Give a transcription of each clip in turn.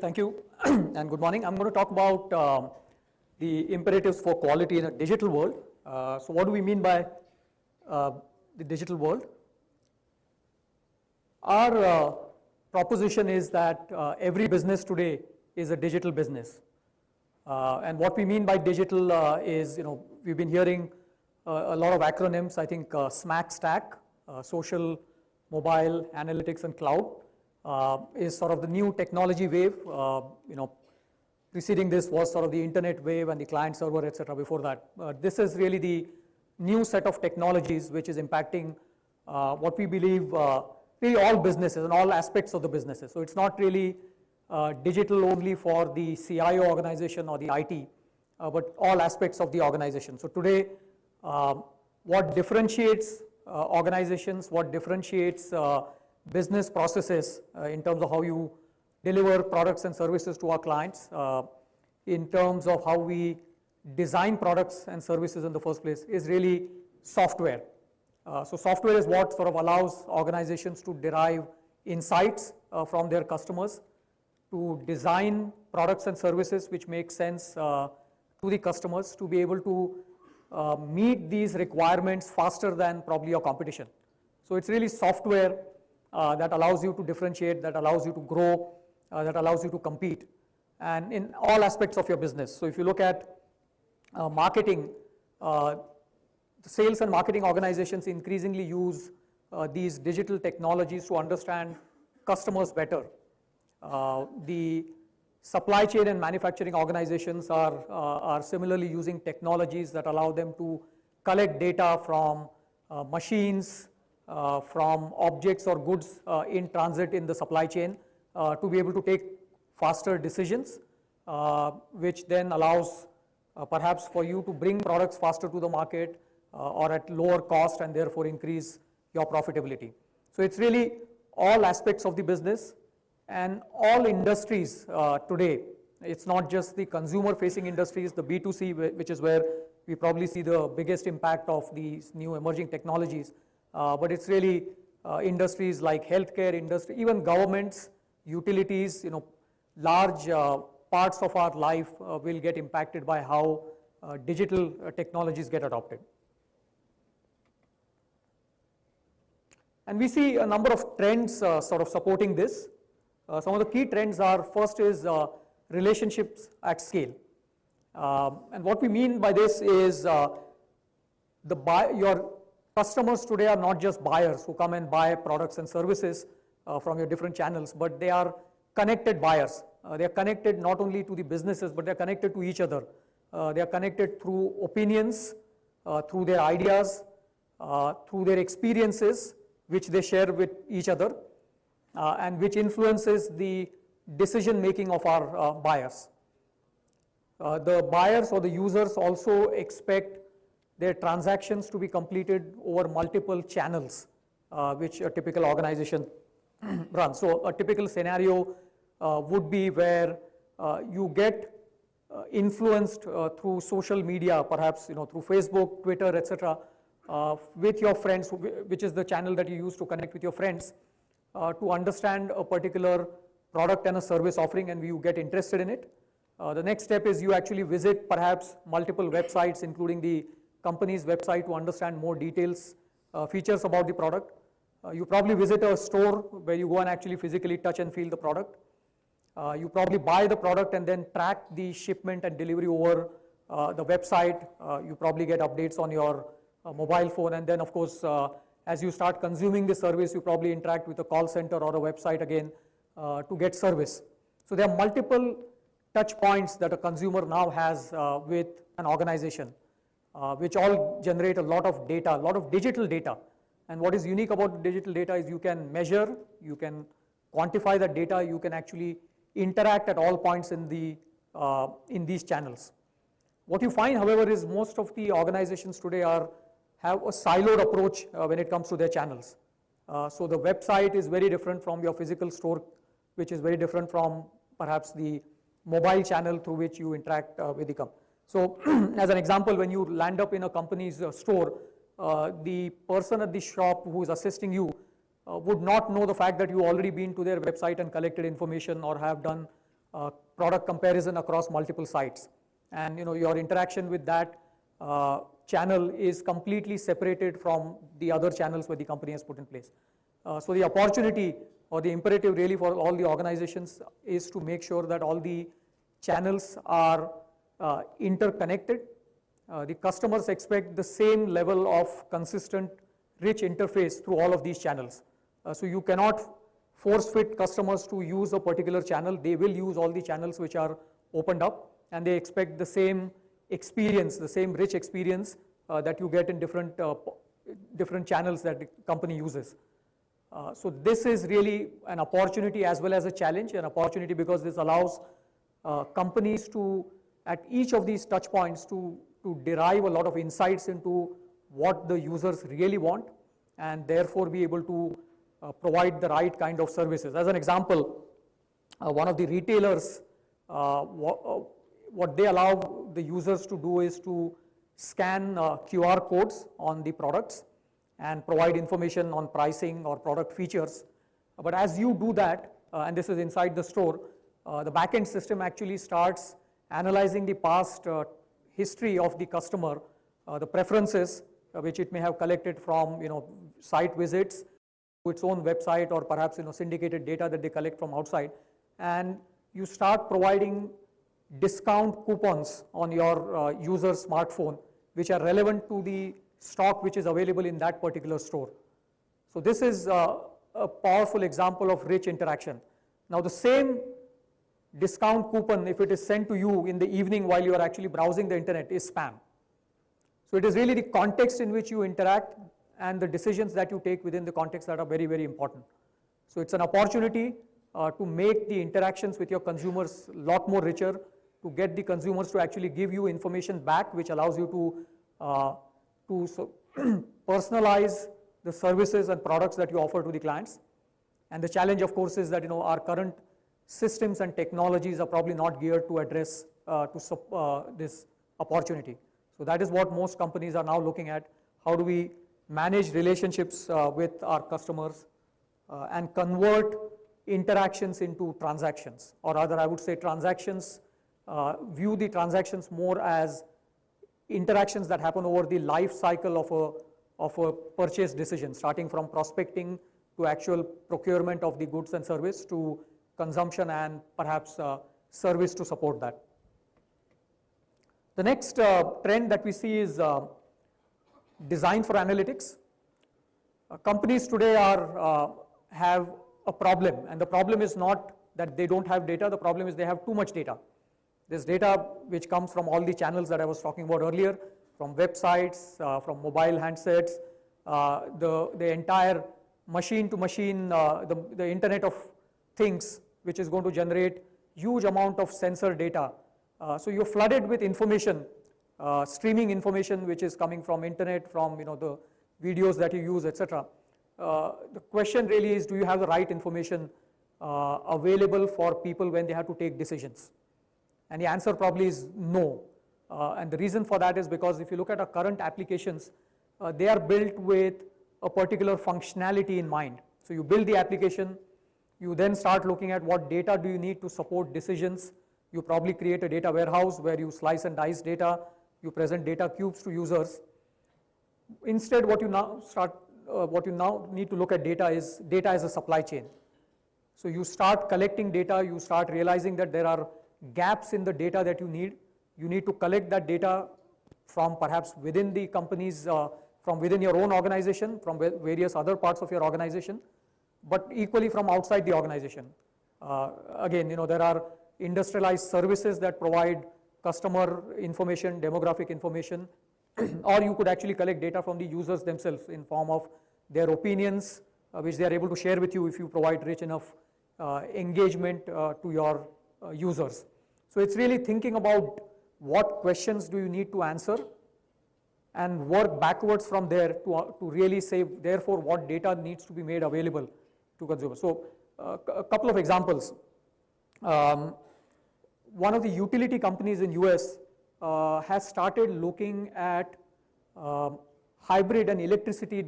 thank you and good morning. I'm going to talk about the imperatives for quality in a digital world. So what do we mean by the digital world? Our proposition is that every business today is a digital business. And what we mean by digital is, we've been hearing a lot of acronyms. I think SMAC stack, social, mobile, analytics, and cloud is sort of the new technology wave. Preceding this was sort of the internet wave and the client server, etc. before that. This is really the new set of technologies which is impacting what we believe really all businesses and all aspects of the businesses. So it's not really digital only for the CIO organization or the IT, but all aspects of the organization. So today, what differentiates organizations, what differentiates business processes in terms of how you deliver products and services to our clients, in terms of how we design products and services in the first place, is really software. So software is what sort of allows organizations to derive insights from their customers, to design products and services which make sense to the customers, to be able to meet these requirements faster than probably your competition. So it's really software that allows you to differentiate, that allows you to grow, that allows you to compete, and in all aspects of your business. So if you look at marketing, sales and marketing organizations increasingly use these digital technologies to understand customers better. The supply chain and manufacturing organizations are similarly using technologies that allow them to collect data from machines, from objects or goods in transit in the supply chain to be able to take faster decisions, which then allows perhaps for you to bring products faster to the market or at lower cost and therefore increase your profitability. So it's really all aspects of the business and all industries today. It's not just the consumer-facing industries, the B2C, which is where we probably see the biggest impact of these new emerging technologies, but it's really industries like healthcare industry, even governments, utilities, large parts of our life will get impacted by how digital technologies get adopted. And we see a number of trends sort of supporting this. Some of the key trends are, first is relationships at scale. And what we mean by this is your customers today are not just buyers who come and buy products and services from your different channels, but they are connected buyers. They are connected not only to the businesses, but they are connected to each other. They are connected through opinions, through their ideas, through their experiences, which they share with each other, and which influences the decision making of our buyers. The buyers or the users also expect their transactions to be completed over multiple channels, which a typical organization runs. So a typical scenario would be where you get influenced through social media, perhaps through Facebook, Twitter, etc., with your friends, which is the channel that you use to connect with your friends, to understand a particular product and a service offering, and you get interested in it. The next step is you actually visit perhaps multiple websites, including the company's website, to understand more details, features about the product. You probably visit a store where you go and actually physically touch and feel the product. You probably buy the product and then track the shipment and delivery over the website. You probably get updates on your mobile phone, and then of course as you start consuming the service, you probably interact with a call center or a website again to get service. So there are multiple touch points that a consumer now has with an organization, which all generate a lot of data, a lot of digital data. And what is unique about digital data is you can measure, you can quantify that data, you can actually interact at all points in these channels. What you find, however, is most of the organizations today have a siloed approach when it comes to their channels. So the website is very different from your physical store, which is very different from perhaps the mobile channel through which you interact with the company. So as an example, when you land up in a company's store, the person at the shop who is assisting you would not know the fact that you already been to their website and collected information or have done product comparison across multiple sites. And your interaction with that channel is completely separated from the other channels where the company has put in place. So the opportunity or the imperative really for all the organizations is to make sure that all the channels are interconnected. The customers expect the same level of consistent, rich interface through all of these channels. So you cannot force fit customers to use a particular channel. They will use all the channels which are opened up, and they expect the same experience, the same rich experience that you get in different channels that the company uses. So this is really an opportunity as well as a challenge. An opportunity because this allows companies to, at each of these touch points, to derive a lot of insights into what the users really want, and therefore be able to provide the right kind of services. As an example, one of the retailers, what they allow the users to do is to scan QR codes on the products and provide information on pricing or product features. But as you do that, and this is inside the store, the backend system actually starts analyzing the past history of the customer, the preferences which it may have collected from site visits to its own website, or perhaps syndicated data that they collect from outside, and you start providing discount coupons on your user's smartphone which are relevant to the stock which is available in that particular store. So this is a powerful example of rich interaction. Now the same discount coupon, if it is sent to you in the evening while you are actually browsing the internet, is spam. So it is really the context in which you interact and the decisions that you take within the context that are very, very important. So it's an opportunity to make the interactions with your consumers a lot more richer, to get the consumers to actually give you information back, which allows you to personalize the services and products that you offer to the clients. And the challenge, of course, is that our current systems and technologies are probably not geared to address this opportunity. So that is what most companies are now looking at. How do we manage relationships with our customers and convert interactions into transactions, or rather I would say transactions, view the transactions more as interactions that happen over the life cycle of a purchase decision, starting from prospecting to actual procurement of the goods and service to consumption and perhaps service to support that. The next trend that we see is design for analytics. Companies today have a problem, and the problem is not that they don't have data, the problem is they have too much data. This data which comes from all the channels that I was talking about earlier, from websites, from mobile handsets, the entire machine to machine, the Internet of Things, which is going to generate huge amount of sensor data. So you're flooded with information, streaming information which is coming from internet, from the videos that you use, etc. The question really is, do you have the right information available for people when they have to take decisions? And the answer probably is no. And the reason for that is because if you look at our current applications, they are built with a particular functionality in mind. So you build the application, you then start looking at what data do you need to support decisions. You probably create a data warehouse where you slice and dice data, you present data cubes to users. Instead, what you now need to look at data as a supply chain. So you start collecting data, you start realizing that there are gaps in the data that you need. You need to collect that data from perhaps within the companies, from within your own organization, from various other parts of your organization, but equally from outside the organization. Again, there are industrialized services that provide customer information, demographic information, or you could actually collect data from the users themselves in form of their opinions, which they are able to share with you if you provide rich enough engagement to your users. So it's really thinking about what questions do you need to answer and work backwards from there to really say, therefore, what data needs to be made available to consumers. So a couple of examples. One of the utility companies in US has started looking at hybrid and electricity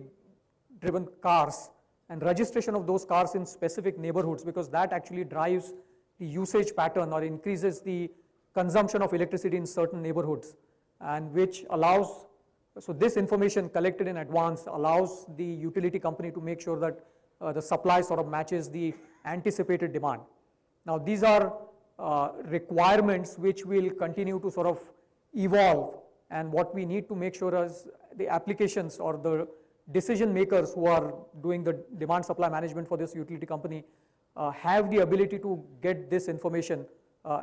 driven cars and registration of those cars in specific neighborhoods, because that actually drives the usage pattern or increases the consumption of electricity in certain neighborhoods, and which allows, so this information collected in advance allows the utility company to make sure that the supply sort of matches the anticipated demand. Now these are requirements which will continue to sort of evolve, and what we need to make sure is the applications or the decision makers who are doing the demand supply management for this utility company have the ability to get this information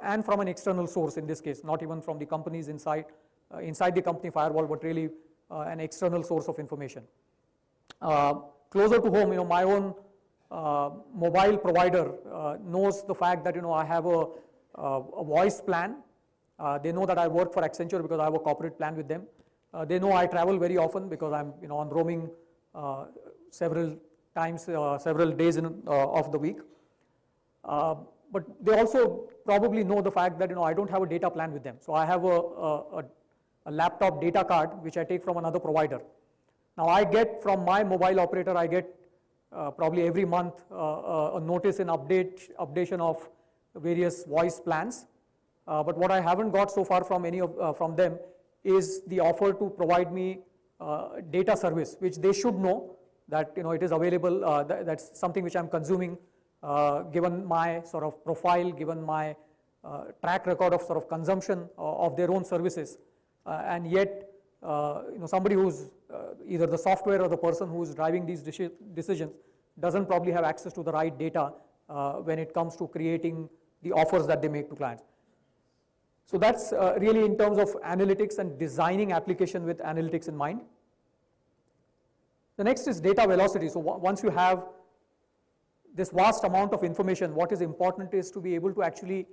and from an external source in this case, not even from the companies inside the company firewall, but really an external source of information. Closer to home, my own mobile provider knows the fact that I have a voice plan. They know that I work for Accenture because I have a corporate plan with them. They know I travel very often because I'm on roaming several times, several days of the week. But they also probably know the fact that I don't have a data plan with them. So I have a laptop data card which I take from another provider. Now I get from my mobile operator, I get probably every month a notice and updation of various voice plans. But what I haven't got so far from any of from them is the offer to provide me data service, which they should know that it is available. That's something which I'm consuming, given my sort of profile, given my track record of sort of consumption of their own services, and yet somebody who's either the software or the person who's driving these decisions doesn't probably have access to the right data when it comes to creating the offers that they make to clients. So that's really in terms of analytics and designing application with analytics in mind. The next is data velocity. So once you have this vast amount of information, what is important is to be able to actually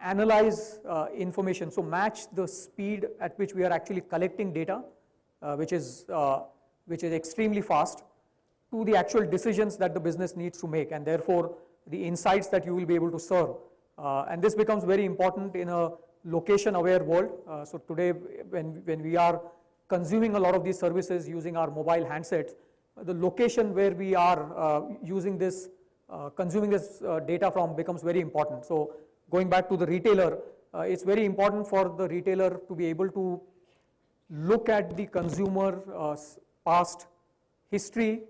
analyze information. So match the speed at which we are actually collecting data, which is extremely fast, to the actual decisions that the business needs to make, and therefore the insights that you will be able to serve. And this becomes very important in a location-aware world. So today, when we are consuming a lot of these services using our mobile handsets, the location where we are using this, consuming this data from becomes very important. So going back to the retailer, it's very important for the retailer to be able to look at the consumer past history,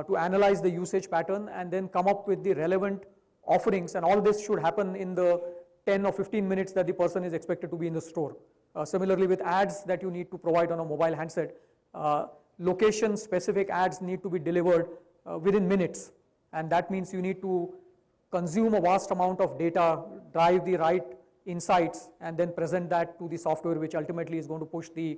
to analyze the usage pattern, and then come up with the relevant offerings, and all this should happen in the 10 or 15 minutes that the person is expected to be in the store. Similarly, with ads that you need to provide on a mobile handset, location-specific ads need to be delivered within minutes, and that means you need to consume a vast amount of data, drive the right insights, and then present that to the software, which ultimately is going to push the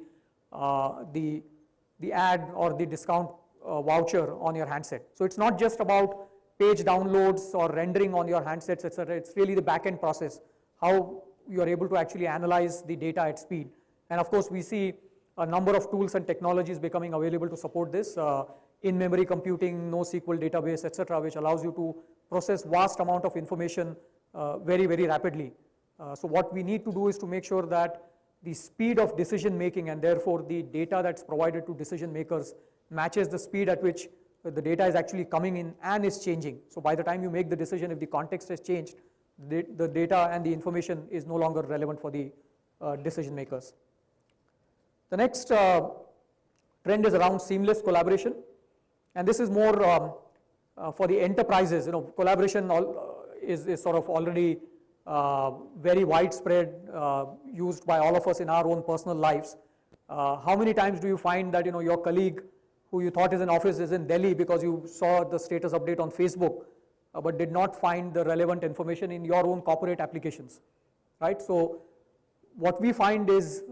ad or the discount voucher on your handset. So it's not just about page downloads or rendering on your handsets, etc. It's really the back-end process, how you are able to actually analyze the data at speed. And of course, we see a number of tools and technologies becoming available to support this, in-memory computing, NoSQL database, etc., which allows you to process vast amount of information very, very rapidly. So what we need to do is to make sure that the speed of decision making, and therefore the data that's provided to decision makers, matches the speed at which the data is actually coming in and is changing. So by the time you make the decision, if the context has changed, the data and the information is no longer relevant for the decision makers. The next trend is around seamless collaboration, and this is more for the enterprises. Collaboration is sort of already very widespread, used by all of us in our own personal lives. How many times do you find that your colleague who you thought is in office is in Delhi because you saw the status update on Facebook, but did not find the relevant information in your own corporate applications, right? So what we find is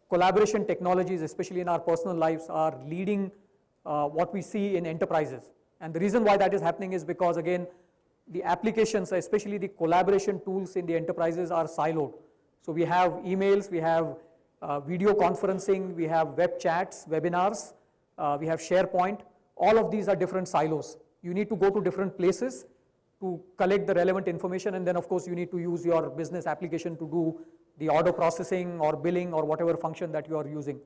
collaboration technologies, especially in our personal lives, are leading what we see in enterprises. And the reason why that is happening is because, again, the applications, especially the collaboration tools in the enterprises, are siloed. So we have emails, we have video conferencing, we have web chats, webinars, we have SharePoint. All of these are different silos. You need to go to different places to collect the relevant information, and then of course you need to use your business application to do the order processing or billing or whatever function that you are using.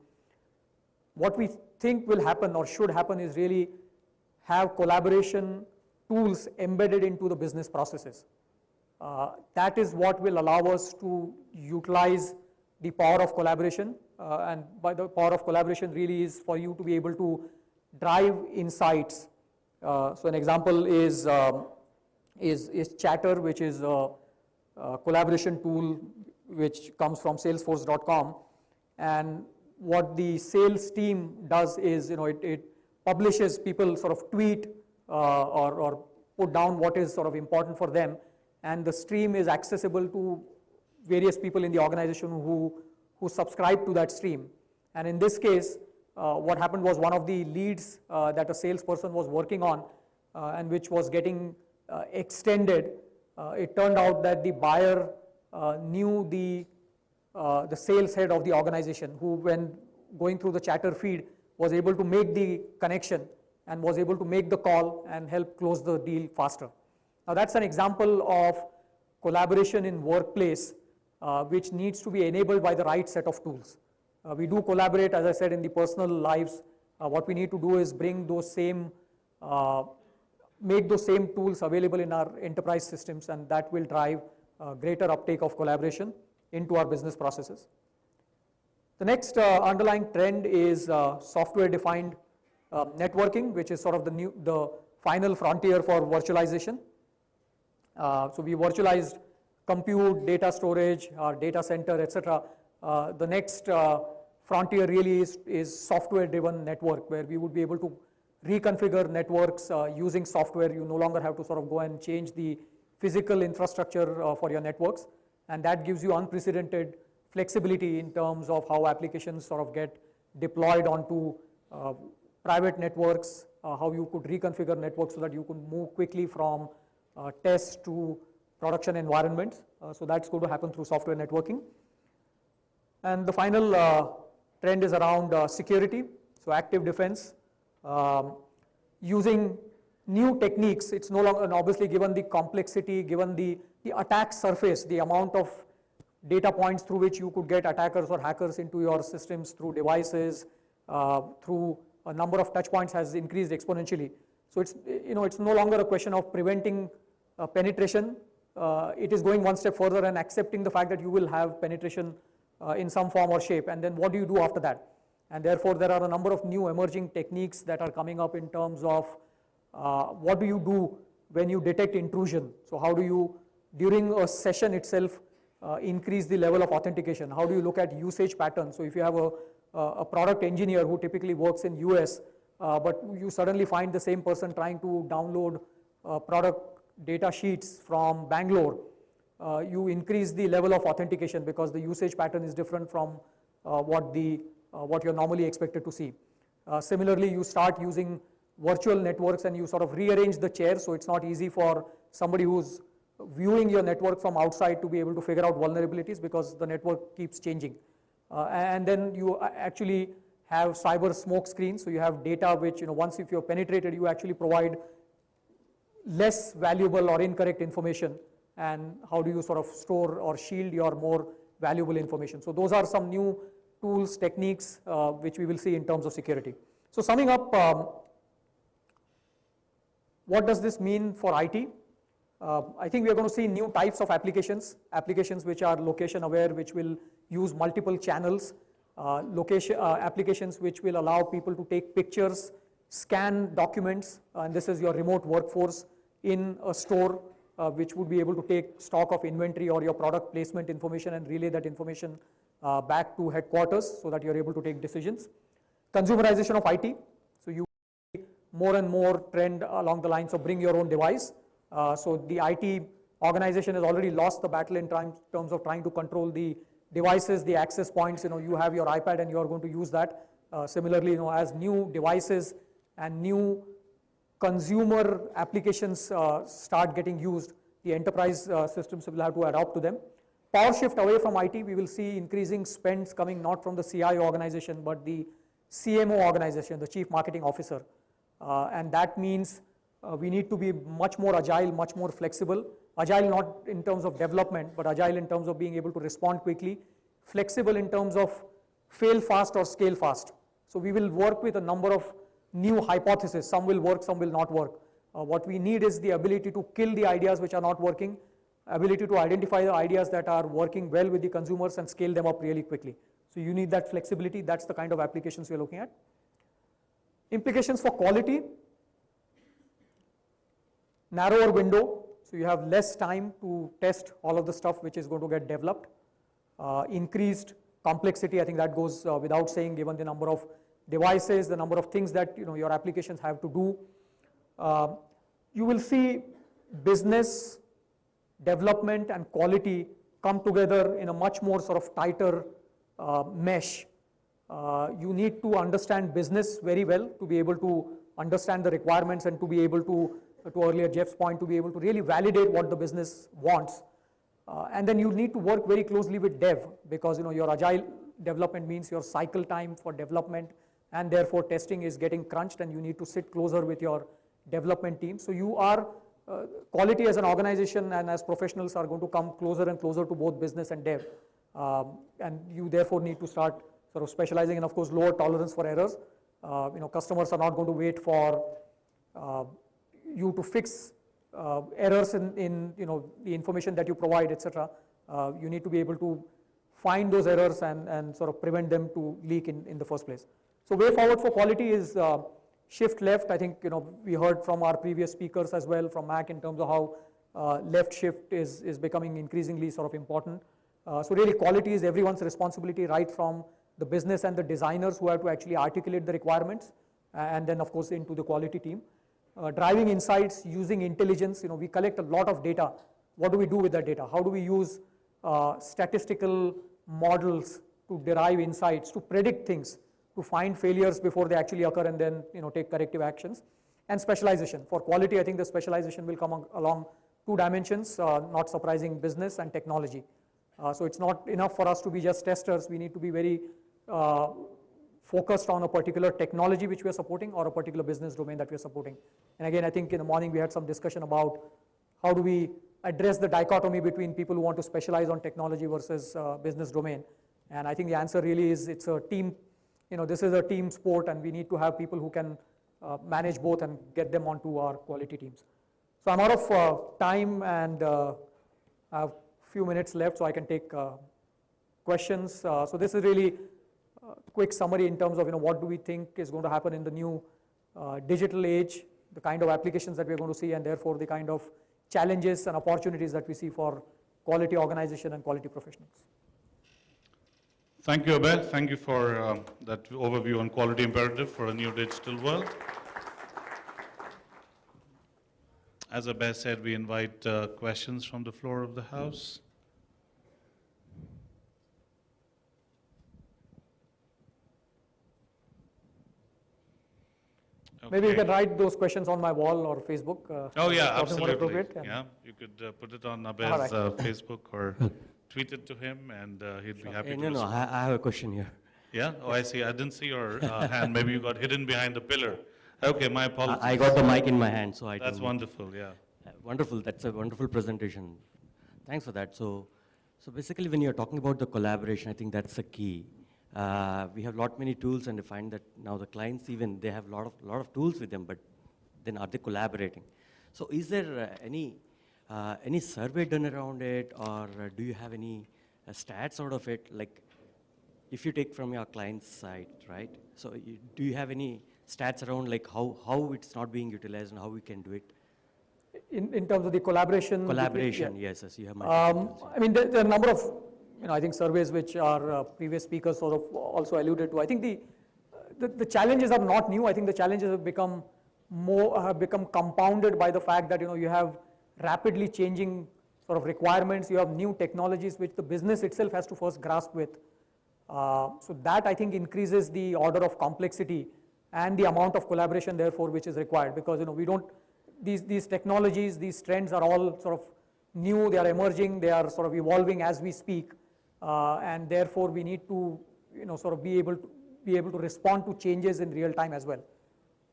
What we think will happen or should happen is really have collaboration tools embedded into the business processes. That is what will allow us to utilize the power of collaboration. And by the power of collaboration really is for you to be able to drive insights. So an example is Chatter, which is a collaboration tool which comes from salesforce.com. And what the sales team does is, it publishes, people sort of tweet or put down what is sort of important for them, and the stream is accessible to various people in the organization who subscribe to that stream. And in this case, what happened was one of the leads that a salesperson was working on and which was getting extended, it turned out that the buyer knew the sales head of the organization, who, when going through the Chatter feed, was able to make the connection and was able to make the call and help close the deal faster. Now that's an example of collaboration in workplace which needs to be enabled by the right set of tools. We do collaborate, as I said, in the personal lives. What we need to do is bring those same, make those same tools available in our enterprise systems, and that will drive greater uptake of collaboration into our business processes. The next underlying trend is software-defined networking, which is sort of the final frontier for virtualization. So we virtualized compute, data storage, our data center, etc. The next frontier really is software-driven network, where we would be able to reconfigure networks using software. You no longer have to sort of go and change the physical infrastructure for your networks, and that gives you unprecedented flexibility in terms of how applications sort of get deployed onto private networks, how you could reconfigure networks so that you can move quickly from test to production environments. So that's going to happen through software networking. And the final trend is around security, so active defense. Using new techniques, it's no longer, and obviously given the complexity, given the attack surface, the amount of data points through which you could get attackers or hackers into your systems through devices, through a number of touch points has increased exponentially. So it's, it's no longer a question of preventing penetration. It is going one step further and accepting the fact that you will have penetration in some form or shape, and then what do you do after that? And therefore, there are a number of new emerging techniques that are coming up in terms of what do you do when you detect intrusion. So how do you, during a session itself, increase the level of authentication? How do you look at usage patterns? So if you have a product engineer who typically works in US, but you suddenly find the same person trying to download product data sheets from Bangalore, you increase the level of authentication because the usage pattern is different from what you're normally expected to see. Similarly, you start using virtual networks and you sort of rearrange the chairs, so it's not easy for somebody who's viewing your network from outside to be able to figure out vulnerabilities because the network keeps changing. And then you actually have cyber smoke screens, so you have data which, once if you're penetrated, you actually provide less valuable or incorrect information, and how do you sort of store or shield your more valuable information. So those are some new tools, techniques, which we will see in terms of security. So summing up, what does this mean for IT? I think we are going to see new types of applications which are location aware, which will use multiple channels, applications which will allow people to take pictures, scan documents, and this is your remote workforce in a store, which would be able to take stock of inventory or your product placement information and relay that information back to headquarters so that you're able to take decisions. Consumerization of IT, so you see more and more trend along the lines of bring your own device. So the IT organization has already lost the battle in terms of trying to control the devices, the access points. You have your iPad and you are going to use that. Similarly, as new devices and new consumer applications start getting used, the enterprise systems will have to adapt to them. Power shift away from IT, we will see increasing spends coming not from the CIO organization, but the CMO organization, the Chief Marketing Officer. And that means we need to be much more agile, much more flexible. Agile not in terms of development, but agile in terms of being able to respond quickly. Flexible in terms of fail fast or scale fast. So we will work with a number of new hypotheses. Some will work, some will not work. What we need is the ability to kill the ideas which are not working, ability to identify the ideas that are working well with the consumers and scale them up really quickly. So you need that flexibility. That's the kind of applications we're looking at. Implications for quality, narrower window, so you have less time to test all of the stuff which is going to get developed. Increased complexity, I think that goes without saying, given the number of devices, the number of things that your applications have to do. You will see business, development and quality come together in a much more sort of tighter mesh. You need to understand business very well to be able to understand the requirements and to be able to earlier Jeff's point, to be able to really validate what the business wants. And then you need to work very closely with dev, because your agile development means your cycle time for development and therefore testing is getting crunched, and you need to sit closer with your development team. So you are, quality as an organization and as professionals are going to come closer and closer to both business and dev. And you therefore need to start sort of specializing, and of course lower tolerance for errors. Customers are not going to wait for you to fix errors in the information that you provide, etc. You need to be able to find those errors and sort of prevent them to leak in the first place. So way forward for quality is shift left. I think we heard from our previous speakers as well from Mac in terms of how left shift is becoming increasingly sort of important. So really quality is everyone's responsibility, right from the business and the designers who have to actually articulate the requirements, and then of course into the quality team. Driving insights, using intelligence, we collect a lot of data. What do we do with that data? How do we use statistical models to derive insights, to predict things, to find failures before they actually occur and then take corrective actions? And specialization. For quality, I think the specialization will come along two dimensions, not surprising, business and technology. So it's not enough for us to be just testers. We need to be very focused on a particular technology which we are supporting or a particular business domain that we are supporting. And again, I think in the morning we had some discussion about how do we address the dichotomy between people who want to specialize on technology versus business domain. And I think the answer really is it's a team, this is a team sport, and we need to have people who can manage both and get them onto our quality teams. So I'm out of time, and I have a few minutes left so I can take questions. So this is really a quick summary in terms of what do we think is going to happen in the new digital age, the kind of applications that we're going to see, and therefore the kind of challenges and opportunities that we see for quality organization and quality professionals. Thank you, Abhay. Thank you for that overview on quality imperative for a new digital world. As Abhay said, we invite questions from the floor of the house. Okay. Maybe you can write those questions on my wall or Facebook. Oh yeah, absolutely. Yeah, you could put it on Abhay's Facebook or tweet it to him, and he'd be happy to respond. No, I have a question here. Yeah? Oh, I see. I didn't see your hand. Maybe you got hidden behind the pillar. Okay, my apologies. I got the mic in my hand, so I That's wonderful, yeah. Wonderful. That's a wonderful presentation. Thanks for that. So basically, when you're talking about the collaboration, I think that's the key. We have many tools, and I find that now the clients even they have lot of tools with them, but then are they collaborating? So is there any survey done around it, or do you have any stats out of it? Like, if you take from your client's side, right? So do you have any stats around like how it's not being utilized and how we can do it? In terms of the collaboration? Collaboration, yes, you have my I mean, there are a number of, I think surveys which our previous speakers sort of also alluded to. I think the challenges are not new. I think the challenges have become compounded by the fact that, you have rapidly changing sort of requirements. You have new technologies which the business itself has to first grasp with. So that, I think, increases the order of complexity and the amount of collaboration, therefore, which is required, because, we don't, these technologies, these trends are all sort of new, they are emerging, they are sort of evolving as we speak, and therefore we need to, sort of be able to respond to changes in real time as well.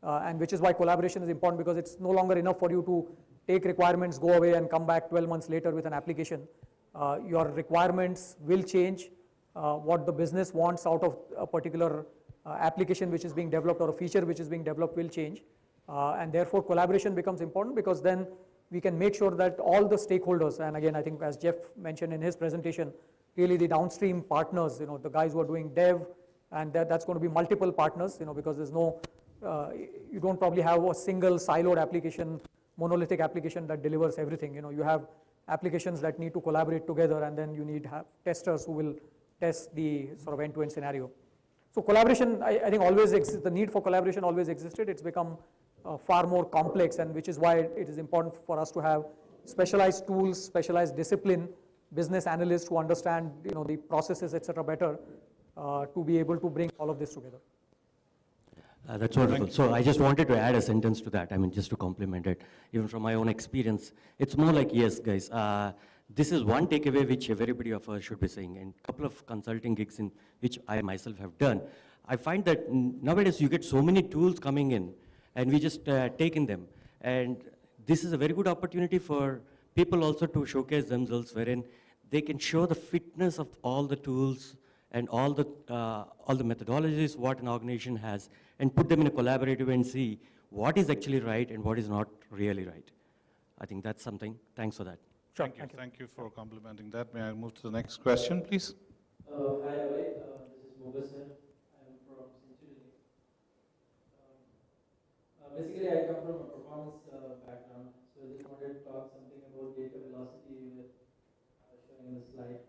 And which is why collaboration is important, because it's no longer enough for you to take requirements, go away and come back 12 months later with an application. Your requirements will change. What the business wants out of a particular application which is being developed or a feature which is being developed will change. And therefore collaboration becomes important, because then we can make sure that all the stakeholders, and again, I think as Jeff mentioned in his presentation, really the downstream partners, the guys who are doing dev, and that's going to be multiple partners, because there's no, you don't probably have a single siloed application, monolithic application that delivers everything. You have applications that need to collaborate together, and then you need have testers who will test the sort of end-to-end scenario. So collaboration, I think always exists, the need for collaboration always existed. It's become far more complex, and which is why it is important for us to have specialized tools, specialized discipline, business analysts who understand the processes, etc. better to be able to bring all of this together. That's wonderful. So I just wanted to add a sentence to that, just to complement it, even from my own experience. It's more like, yes, guys, this is one takeaway which everybody of us should be saying. And a couple of consulting gigs in which I myself have done, I find that nowadays you get so many tools coming in, and we just take in them. And this is a very good opportunity for people also to showcase themselves, wherein they can show the fitness of all the tools and all the methodologies what an organization has, and put them in a collaborative and see what is actually right and what is not really right. I think that's something. Thanks for that. Sure. Thank you for complimenting that. May I move to the next question, please? Hi, Abhay. This is Mogus here. I'm from Century. Basically, I come from a performance background, so I just wanted to talk something about data velocity with showing in the slide.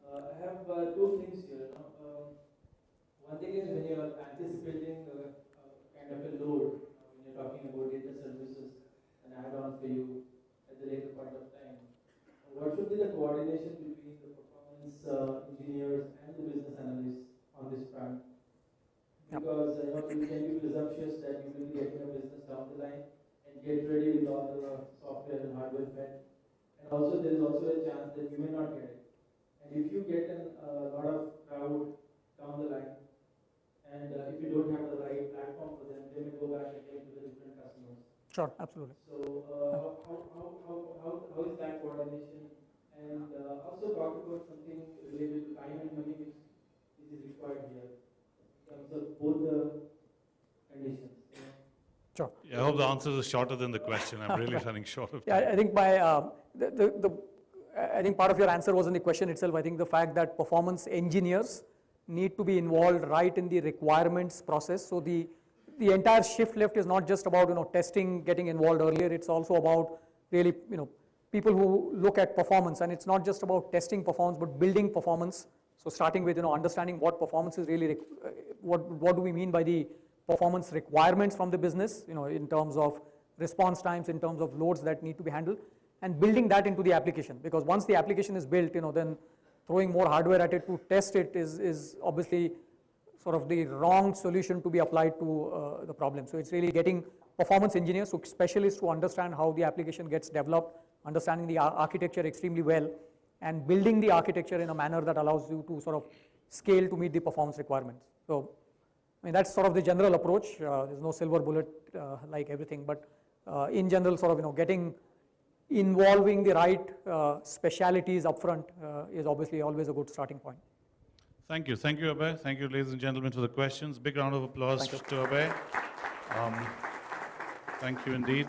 I have two things here. One thing is when you are anticipating kind of a load, when you're talking about data services, an add-on for you at the later point of time. What should be the coordination between the performance engineers and the business analysts on this front? Because you can be presumptuous that you will be getting a business down the line and get ready with all the software and hardware fed. And also there is also a chance that you may not get it. And if you get a lot of crowd down the line, and if you don't have the right platform for them, they may go back again to the different customers. Sure, absolutely. So how is that coordination? And also talk about something related to time and money which is required here in terms of both the conditions. Sure. Yeah, I hope the answer is shorter than the question. I'm really running short of time. Yeah, I think I think part of your answer was in the question itself. I think the fact that performance engineers need to be involved right in the requirements process. So the entire shift left is not just about testing, getting involved earlier. It's also about really people who look at performance, and it's not just about testing performance, but building performance. So starting with understanding what performance is really, what do we mean by the performance requirements from the business, in terms of response times, in terms of loads that need to be handled, and building that into the application. Because once the application is built, then throwing more hardware at it to test it is obviously sort of the wrong solution to be applied to the problem. So it's really getting performance engineers, so specialists who understand how the application gets developed, understanding the architecture extremely well, and building the architecture in a manner that allows you to sort of scale to meet the performance requirements. So, I mean, that's sort of the general approach. There's no silver bullet like everything, but in general, sort of, involving the right specialities upfront is obviously always a good starting point. Thank you. Thank you, Abhay. Thank you, ladies and gentlemen, for the questions. Big round of applause to Abhay. Thank you indeed.